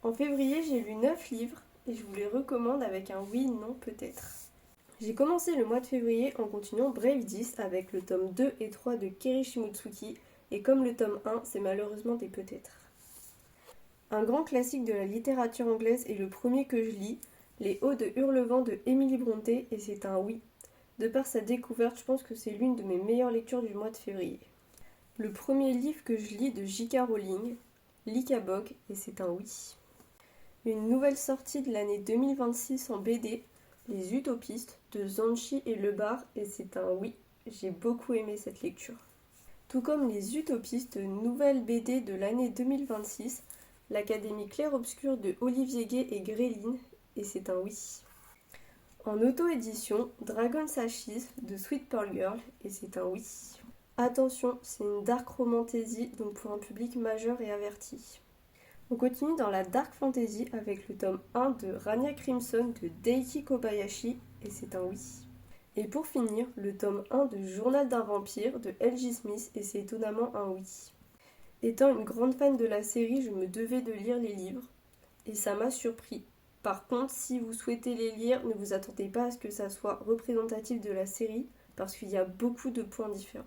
En février, j'ai lu 9 livres et je vous les recommande avec un oui, non, peut-être. J'ai commencé le mois de février en continuant Brave 10 avec le tome 2 et 3 de Keri Shimotsuki et comme le tome 1, c'est malheureusement des peut-être. Un grand classique de la littérature anglaise est le premier que je lis, Les Hauts de Hurlevent de Emily Brontë et c'est un oui. De par sa découverte, je pense que c'est l'une de mes meilleures lectures du mois de février. Le premier livre que je lis de J.K. Rowling, L'Icabog et c'est un oui. Une nouvelle sortie de l'année 2026 en BD, Les Utopistes de Zanchi et Lebar et c'est un oui, j'ai beaucoup aimé cette lecture. Tout comme Les Utopistes, nouvelle BD de l'année 2026, L'Académie clair-obscur de Olivier Gay et Gréline et c'est un oui. En auto-édition, Dragon's Ashes de Sweet Pearl Girl et c'est un oui. Attention, c'est une dark romantasy donc pour un public majeur et averti. On continue dans la dark fantasy avec le tome 1 de Rania Crimson de Daiki Kobayashi et c'est un oui. Et pour finir, le tome 1 de Journal d'un vampire de L.J. Smith et c'est étonnamment un oui. Étant une grande fan de la série, je me devais de lire les livres et ça m'a surpris. Par contre, si vous souhaitez les lire, ne vous attendez pas à ce que ça soit représentatif de la série parce qu'il y a beaucoup de points différents.